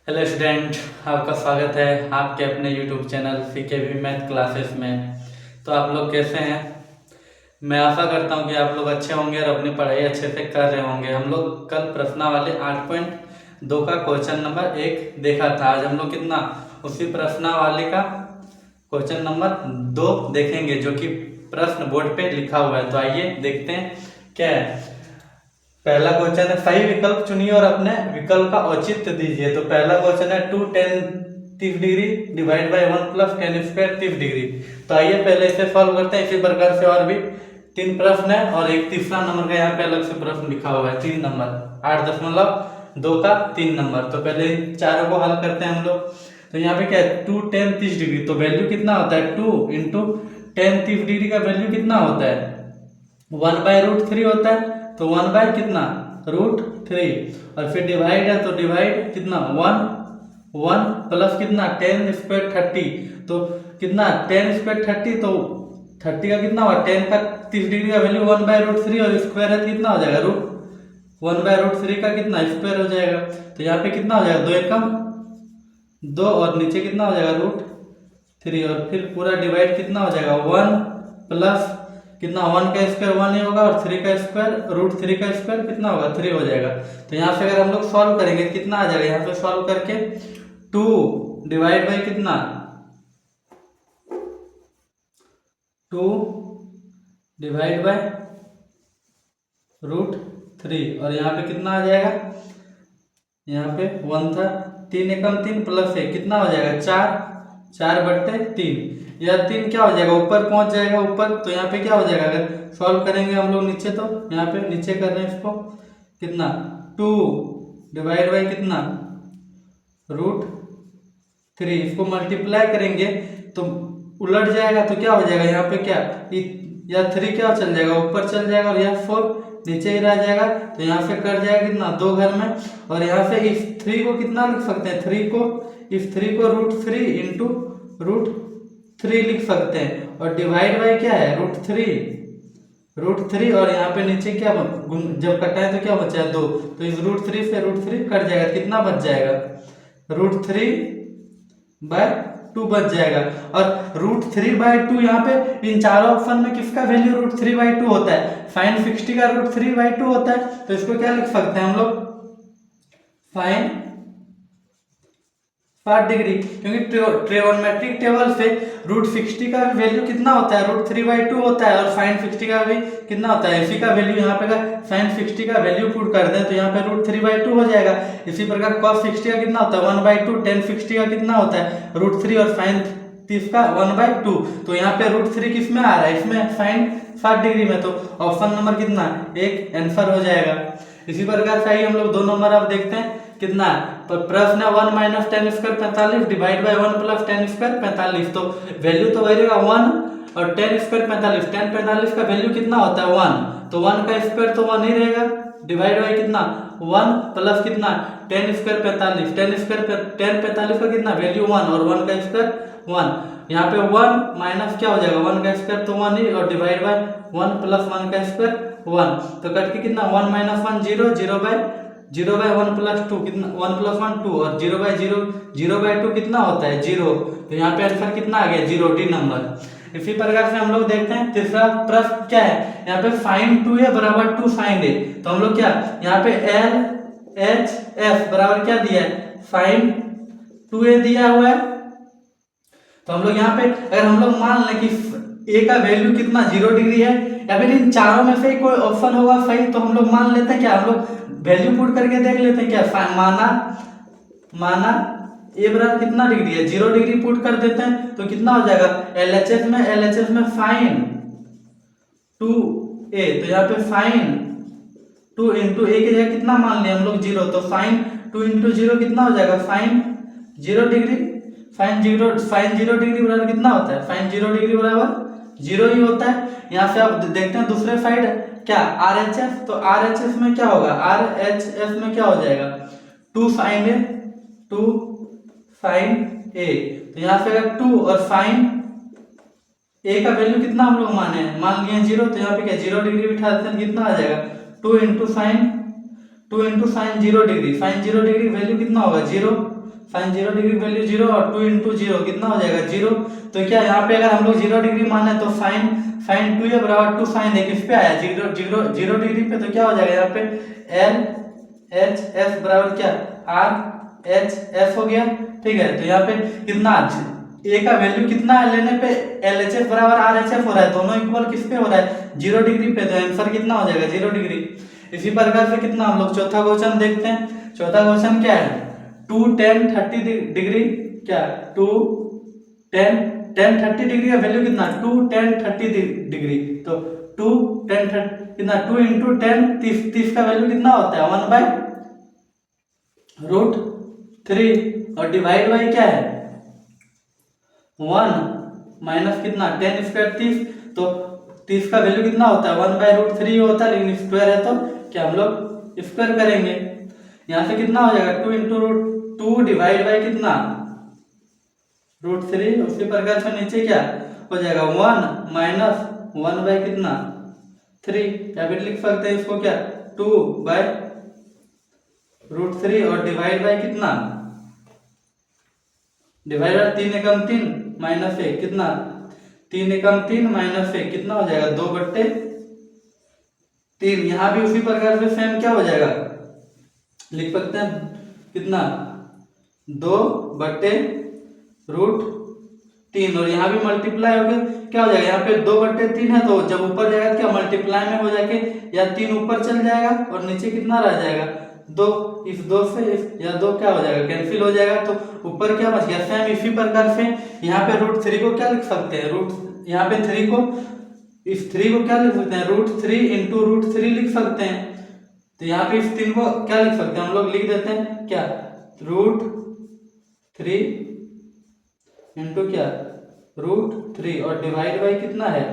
Hello student, आपका स्वागत है आपके अपने YouTube channel CKV math classes में। तो आप लोग कैसे हैं? मैं आशा करता हूं कि आप लोग अच्छे होंगे और अपनी पढ़ाई अच्छे से कर रहे होंगे। हम लोग कल प्रश्नावली 8.2 का क्वेश्चन नंबर 1 देखा था। आज हम लोग कितना उसी प्रश्नावली का क्वेश्चन नंबर 2 देखेंगे, जो कि प्रश्न बोर्ड पे लिखा हुआ है। तो आइए देखते हैं क्या है। पहला क्वेश्चन है, सही विकल्प चुनिए और अपने विकल्प का औचित्य दीजिए। तो पहला क्वेश्चन है 2 tan 30 degree divide by 1 plus tan square 30 degree. तो आइए पहले इसे सॉल्व करते हैं। इसी प्रकार से और भी 3 प्रश्न है और एक तीसरा नंबर का यहाँ पे अलग से प्रश्न लिखा हुआ है। 3 नंबर 8.2 का 3 नंबर। तो पहले चारों को हल करते हैं हम लोग। तो यहाँ पे क्या है, 2 tan 30 डिग्री। तो वैल्यू कितना होता है, 2 इंटू tan 30 डिग्री का वैल्यू कितना होता है, 1/√3 होता है। तो 1 बाय कितना, √3। और फिर डिवाइड है तो डिवाइड कितना 1 प्लस कितना tan स्क्वायर 30। तो कितना tan स्क्वायर 30, तो 30 का कितना हुआ, tan का 30 डिग्री का वैल्यू 1/√3 और स्क्वायर है कितना हो जाएगा, 1/√3 का कितना स्क्वायर हो जाएगा। तो यहाँ पे कितना हो जाएगा, 2 एकम 2 और नीचे कितना हो जाएगा √3 और फिर पूरा डिवाइड कितना हो जाएगा 1 प्लस कितना 1 का स्क्वायर 1 ही होगा और 3 का स्क्वायर √3 का स्क्वायर कितना होगा 3 हो जाएगा। तो यहाँ से अगर हम लोग सॉल्व करेंगे कितना आ जाएगा, यहाँ पे सॉल्व करके 2 डिवाइड बाई कितना 2 डिवाइड बाय √3 और यहाँ पे कितना आ जाएगा, यहाँ पे 1 था, 3 एकम 3 प्लस 1 कितना हो जाएगा 4/3। यह 3 क्या हो जाएगा, ऊपर पहुंच जाएगा ऊपर। तो यहाँ पे क्या हो जाएगा, अगर सॉल्व करेंगे हम लोग नीचे, तो यहाँ पे नीचे कर रहे हैं इसको कितना 2 डिवाइड बाई कितना √3। इसको मल्टीप्लाई करेंगे तो उलट जाएगा। तो क्या हो जाएगा, यहाँ पे क्या यह 3 क्या चल जाएगा, ऊपर चल जाएगा और यह 4 नीचे ही रह जाएगा। तो यहाँ से कट जाएगा कितना 2 घर में। और यहाँ से इस 3 को कितना लिख सकते हैं, 3 को √3 इंटू √3 लिख सकते हैं। और डिवाइड बाई क्या है √3 और यहाँ पे नीचे क्या जब कटाए तो क्या बचा है 2। तो इस √3 से √3 कट जाएगा, कितना बच जाएगा √3/2 बच जाएगा। और √3/2 यहाँ पे इन चारों ऑप्शन में किसका वैल्यू √3/2 होता है, sin 60 का √3/2 होता है। तो इसको क्या लिख सकते हैं हम लोग, sin 60 डिग्री, क्योंकि ट्रिगोनोमेट्रिक टेबल से √60 का भी वैल्यू कितना होता है √3/2 होता है और sin 60 का भी कितना होता है, इसी का वैल्यू यहाँ पे का sin 60 का वैल्यू पुट कर दें तो यहाँ पे √3/2 हो जाएगा। इसी प्रकार cos 60 का कितना होता है 1/2, tan 60 का कितना होता है √3 और sin 30 का 1/2। तो यहाँ पे √3 किस में आ रहा है, इसमें sin 60 डिग्री में। तो ऑप्शन नंबर कितना एक आंसर हो जाएगा। इसी प्रकार से हम लोग 2 नंबर अब देखते हैं कितना पर प्रश्न है 1 minus tan square 45 divide by 1 plus tan square 45। तो वैल्यू तो वही रहेगा 1 और tan स्क्वायर 45, tan 45 का वैल्यू कितना होता है 1। तो 1 का स्क्वायर तो 1 ही रहेगा, डिवाइड बाय कितना 1 प्लस कितना tan स्क्वायर 45, tan 45 का कितना वैल्यू 1 और 1 का स्क्वायर 1। यहाँ पे 1 माइनस क्या हो जाएगा 1 का स्क्वायर तो 1 ही और डिवाइड बाय 1 प्लस 1 का स्क्वायर 1। तो कट के कितना 1 माइनस 1 0, 0/1 प्लस 2 कितना 1 प्लस 1 2 और 0/2 कितना होता है 0। तो यहाँ पे आंसर कितना आ गया 0, डी नंबर। इसी प्रकार से हम लोग देखते हैं तीसरा प्रश्न क्या है, यहाँ पे sin 2a बराबर 2 sin a। तो हम लोग क्या यहाँ पे LHS बराबर क्या दिया है sin 2a दिया हुआ है। तो हम लोग यहाँ पे अगर हम लोग मान लें कि a का वैल्यू कितना 0 डिग्री है या फिर इन चारों में से कोई ऑप्शन होगा सही, तो हम लोग मान लेते हैं क्या, हम लोग वैल्यू पुट करके देख लेते हैं क्या, माना a बराबर कितना डिग्री है 0 डिग्री पुट कर देते हैं तो कितना हो जाएगा LHS में sin 2a। तो यहाँ पे sin 2 इंटू a की जगह कितना मान लिया हम लोग 0। तो sin 2 इंटू 0 कितना हो जाएगा sin 0 डिग्री। sin 0 डिग्री बराबर कितना होता है, sin 0 डिग्री बराबर 0 ही होता है। यहाँ से आप देखते हैं दूसरे साइड क्या RHS, तो RHS में क्या होगा, RHS में क्या हो जाएगा 2 sin a। तो यहाँ से अगर 2 और sin a का वैल्यू कितना हम लोग मान लिए 0। तो यहाँ पे क्या 0 डिग्री बिठा देते हैं, कितना आ जाएगा 2 into sin 0 degree. sin 0 degree value कितना होगा 0। साइन 0 डिग्री की वैल्यू 0 और 2 इंटू 0 कितना हो जाएगा 0। तो क्या यहाँ पे अगर हम लोग 0 डिग्री माने तो साइन 2 बराबर 2 साइन है किस पे आया 0 डिग्री पे। तो क्या हो जाएगा यहाँ पे एल एच एफ बराबर क्या आर एच एफ हो गया। ठीक है, तो यहाँ पे कितना ए का वैल्यू कितना है लेने पे एल एच एफ बराबर आर एच एफ हो रहा है, दोनों इक्वल किस पे हो रहा है 0 डिग्री पे। तो आंसर कितना हो जाएगा 0 डिग्री। इसी प्रकार से कितना हम लोग चौथा क्वेश्चन देखते हैं। चौथा क्वेश्चन क्या है 2 10 30 डिग्री क्या 2 10 10 30 डिग्री का वैल्यू कितना 2 10 30 डिग्री। तो 2 10 30 कितना 2 इंटू 10 30 का वैल्यू कितना होता है 1 बाय रूट 3 और डिवाइड बाई क्या है 1 माइनस कितना 10 स्क्वायर 30। तो 30 का वैल्यू कितना होता है 1 बाय रूट 3 होता है, लेकिन स्क्वायर है तो क्या हम लोग स्क्वायर करेंगे। यहाँ से कितना हो जाएगा 2 इंटू रूट 2 डिवाइड बाई कितना रूट 3। उसी प्रकार से नीचे क्या हो जाएगा 1 माइनस 1 बाय कितना 3, या फिर लिख सकते हैं इसको क्या 2 बाय रूट 3 और डिवाइड बाई कितना डिवाइड बाई 3 एकम 3 माइनस 1 कितना 3 एकम 3 माइनस 1 कितना हो जाएगा 2/3। यहाँ भी उसी प्रकार से सेम क्या हो जाएगा लिख सकते हैं कितना 2/√3 और यहाँ भी मल्टीप्लाई हो गया क्या हो जाएगा यहाँ पे 2/3 है, तो जब ऊपर जाएगा क्या मल्टीप्लाई में हो जाके या 3 ऊपर चल जाएगा और नीचे कितना रह जाएगा 2। इस 2 से या 2 क्या हो जाएगा कैंसिल हो जाएगा, तो ऊपर क्या बच गया सेम। इसी प्रकार से यहाँ पे √3 को क्या लिख सकते हैं यहाँ पे 3 को इस 3 को क्या लिख सकते हैं √3 इंटू √3 लिख सकते हैं। तो यहाँ पे इस 3 को क्या लिख सकते हैं हम लोग लिख देते हैं क्या √3 इंटू क्या √3 और डिवाइड बाई कितना है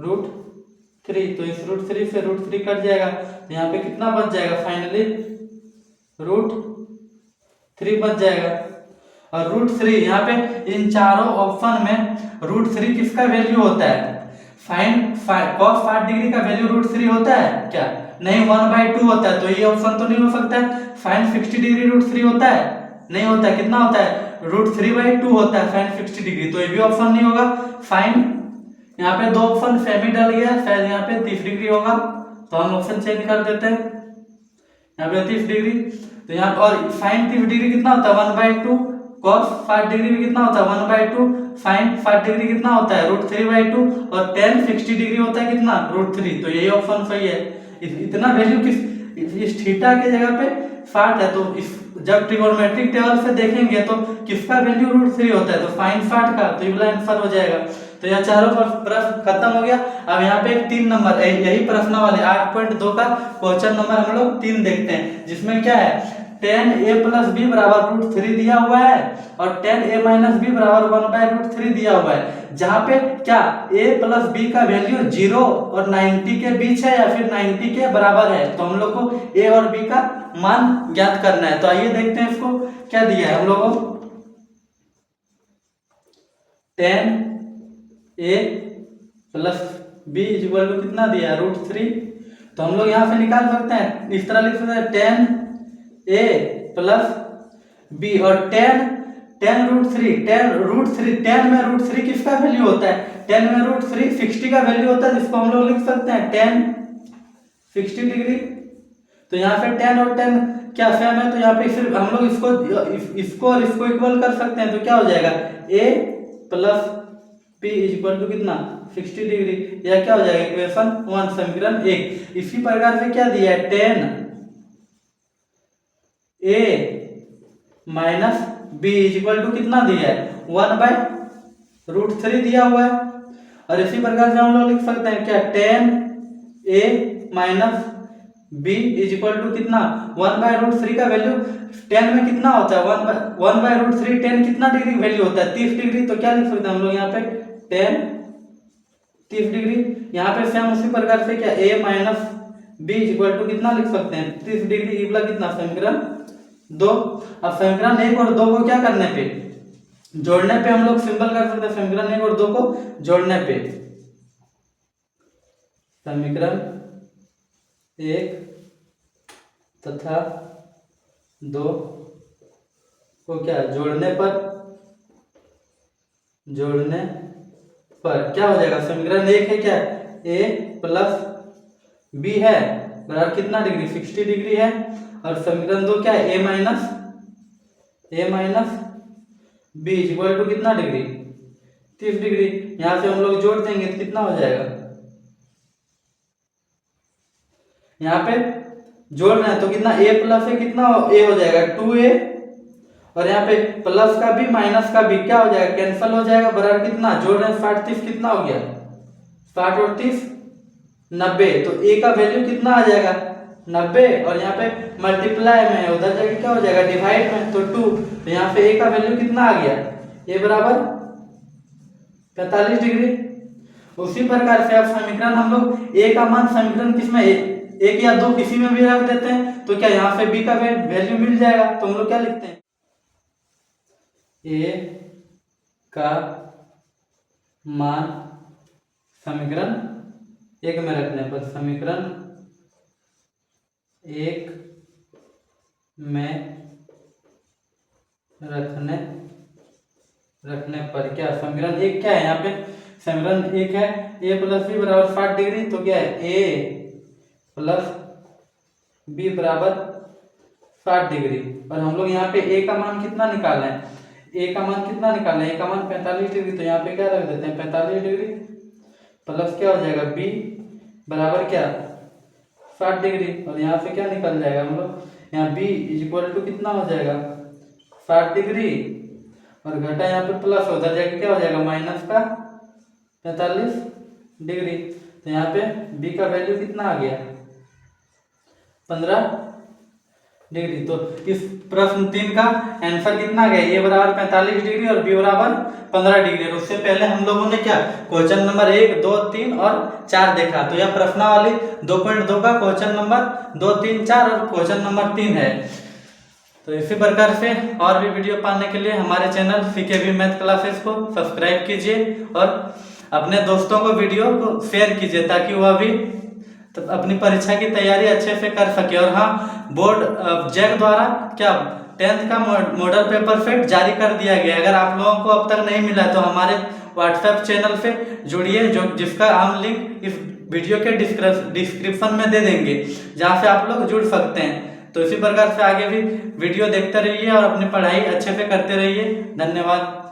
√3। तो इस √3 से √3 कट जाएगा, तो यहाँ पे कितना बच जाएगा फाइनली √3 बच जाएगा। और √3 यहाँ पे इन चारों ऑप्शन में √3 किसका वैल्यू होता है साइन cos 60 डिग्री का वैल्यू √3 होता है क्या नहीं 1/2 होता है, तो ये ऑप्शन तो नहीं हो सकता है। साइन 60 डिग्री √3 होता है नहीं होता है, कितना होता है √3/2 होता है साइन 60 डिग्री, तो ये भी ऑप्शन नहीं होगा। साइन यहाँ पे 2 ऑप्शन सेम ही डल गया, शायद यहाँ पे 30 डिग्री होगा, तो हम ऑप्शन चेंज कर देते हैं यहाँ पे 30 डिग्री। तो यहाँ और साइन 30 डिग्री कितना होता है 1/2, cos 60 डिग्री भी कितना होता है 1/2, साइन 60 डिग्री कितना होता है √3/2 और tan 60 डिग्री होता है कितना √3। तो यही ऑप्शन सही है। इतना वैल्यू किस इस थीटा के जगह पे 60 है, तो इस जब ट्रिगोनोमेट्रिक टेबल से देखेंगे तो किसका वैल्यू √3 होता है तो साइन 60 का, तो ये वाला आंसर हो जाएगा। तो यह चारों प्रश्न खत्म हो गया। अब यहाँ पे 3 नंबर यही प्रश्न वाले 8.2 का क्वेश्चन नंबर हम लोग 3 देखते हैं, जिसमें क्या है tan a प्लस बी बराबर √3 दिया हुआ है और tan a माइनस बी बराबर 1/√3 दिया हुआ है, जहाँ पे क्या a प्लस b का वैल्यू 0 और 90 के बीच है या फिर 90 के बराबर है। तो हम लोग को a और b का मान ज्ञात करना है। तो आइए देखते हैं इसको क्या दिया है हम लोग को tan a plus B equal to कितना दिया है √3। तो हम लोग यहाँ से निकाल सकते हैं, इस तरह लिख सकते हैं tan a प्लस बी और tan √3 tan में √3 किसका वैल्यू होता है tan में √3 60 का वैल्यू होता है, जिसको हम लोग लिख सकते हैं tan 60 डिग्री। तो यहाँ पे tan और tan क्या सेम है, तो यहाँ पे सिर्फ हम लोग इसको और इसको इक्वल कर सकते हैं। तो क्या हो जाएगा a plus p equal to कितना 60 डिग्री, यह क्या हो जाएगा इक्वेशन 1 समीकरण 1। इसी प्रकार से क्या दिया है tan a minus B equal to कितना दिया है 1/√3 दिया हुआ है। और इसी प्रकार से हम लोग लिख सकते हैं क्या tan a minus B equal to कितना 1/√3 का वैल्यू tan में कितना होता है 1/√3 tan कितना डिग्री वैल्यू होता है 30 डिग्री। तो क्या लिख सकते हैं हम लोग यहाँ पे tan 30 डिग्री। यहाँ पे सेम उसी प्रकार से क्या a minus B equal to कितना लिख सकते हैं 30 डिग्री, ये वाला कितना समीकरण 2। अब समीकरण 1 और 2 को क्या करने पे जोड़ने पे हम लोग सिंपल कर सकते हैं। समीकरण 1 और 2 को जोड़ने पे समीकरण 1 तथा 2 को क्या जोड़ने पर क्या हो जाएगा, समीकरण 1 है क्या, a प्लस बी है बराबर कितना डिग्री, 60 डिग्री है। और समीकरण 2 क्या है, a minus B equal to कितना डिग्री, 30 डिग्री। यहाँ से हम लोग जोड़ देंगे तो कितना हो जाएगा, यहाँ पे जोड़ रहे हैं तो कितना a प्लस है, कितना a हो जाएगा 2a, और यहाँ पे प्लस का भी माइनस का भी क्या हो जाएगा, कैंसिल हो जाएगा, बराबर कितना जोड़ रहे हैं 60 30 कितना हो गया, 60 और 30 90। तो a का वैल्यू कितना आ जाएगा 90, और यहाँ पे मल्टीप्लाई में है, उधर जाके क्या हो जाएगा डिवाइड में, तो 2। तो यहाँ पे a का वैल्यू कितना आ गया, a बराबर 45 डिग्री। उसी प्रकार से अब समीकरण हम लोग a का मान समीकरण किसमें, एक या दो किसी में भी रख देते हैं, तो क्या यहाँ पे b का वैल्यू मिल जाएगा। तो हम लोग क्या लिखते हैं, a का मान समीकरण 1 में रखने पर, समीकरण 1 में रखने पर क्या, समीकरण 1 क्या है, यहाँ पे समीकरण 1 है a प्लस बी बराबर 60 डिग्री, तो क्या है a प्लस बी बराबर 60 डिग्री। और हम लोग यहाँ पे a का मान कितना निकालना है, a का मान 45 डिग्री, तो यहाँ पे क्या रख देते हैं 45 डिग्री प्लस क्या हो जाएगा b बराबर क्या 60 डिग्री, और यहाँ से क्या निकल जाएगा हम लोग, यहाँ b इक्वल टू कितना हो जाएगा 60 डिग्री, और घटा यहाँ पे प्लस उधर जाके क्या हो जाएगा माइनस का 45 डिग्री। तो यहाँ पे b का वैल्यू कितना आ गया 15 डिग्री। तो इस प्रश्न 3 का आंसर कितना आ गया, a बराबर 45 डिग्री और b बराबर 15 डिग्री। और उससे पहले हम लोगों ने क्या क्वेश्चन नंबर 1 2 3 और 4 देखा, तो यह प्रश्नावली 2.2 का क्वेश्चन नंबर 2 3 4 और क्वेश्चन नंबर 3 है। तो इसी प्रकार से और भी वीडियो पाने के लिए हमारे चैनल CKV मैथ क्लासेस को सब्सक्राइब कीजिए और अपने दोस्तों को वीडियो को शेयर कीजिए, ताकि वह भी तो अपनी परीक्षा की तैयारी अच्छे से कर सके। और हाँ, बोर्ड जैक द्वारा क्या 10th का मॉडल पेपर सेट जारी कर दिया गया। अगर आप लोगों को अब तक नहीं मिला तो हमारे व्हाट्सएप चैनल से जुड़िए, जो जिसका हम लिंक इस वीडियो के डिस्क्रिप्शन में दे देंगे, जहाँ से आप लोग जुड़ सकते हैं। तो इसी प्रकार से आगे भी वीडियो देखते रहिए और अपनी पढ़ाई अच्छे से करते रहिए। धन्यवाद।